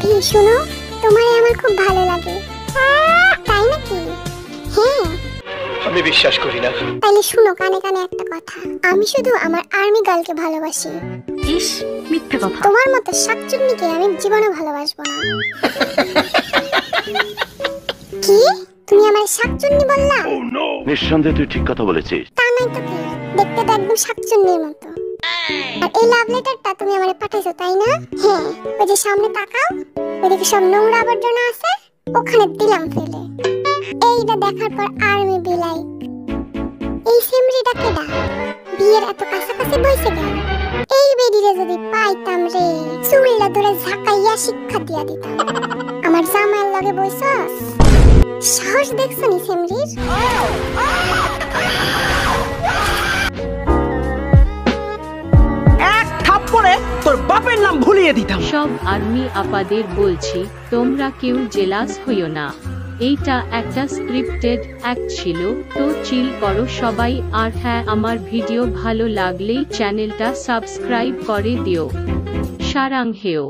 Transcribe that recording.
V শুনো, তোমারে আমার খুব ভালো লাগে। তাই নাকি? হ্যাঁ। আমি বিশ্বাস করি না। তাইলে শুনো কানে কানে একটা কথা, আমি শুধু আমার আর্মি গার্লকে ভালোবাসি। ইস, মিথ্যে কথা। তোমার মতো শাকচুন্নিকে আমি জীবনে ভালোবাসবো না। কি? তুমি আমার শাকচুন্নি বললা? নিঃসন্দেহে তুই ঠিক কথা বলেছিস। তা নাই তো কি, দেখতে তো একদম শাকচুন্নির মতো। আর এই লাভ লেটারটা তুমি আমারে পাঠাইছো তাই না? হ্যাঁ, ওই যে সামনে তাকাও, ওইদিকে সব নোংরা আবর্জনা আছে, ওখানে দিলাম ফেলে। এইটা দেখার পর আর্মি বি লাইক, এই সেমরিটা কেডা? বিয়ের এত কাছাকাছি বইছে কেন? এই বেডিরে যদি পাইতাম রে, চুলটা ধরে ঝাঁকাইয়া শিক্ষা দিয়া দিতাম। আমার জামাইয়ের লগে বইছস? সাহস দেখছো নি সেমরির? এক থাপ্পড়ে তোর বাপের নাম ভুলিয়ে দিতাম। সব আর্মি আপাদের বলছি, তোমরা কেউ জেলাস হইও না। এইটা একটা স্ক্রিপ্টেড অ্যাক্ট ছিল, তো চিল করো সবাই। আর হ্যাঁ, আমার ভিডিও ভালো লাগলেই চ্যানেলটা সাবস্ক্রাইব করে দিও। সারাংহেয়।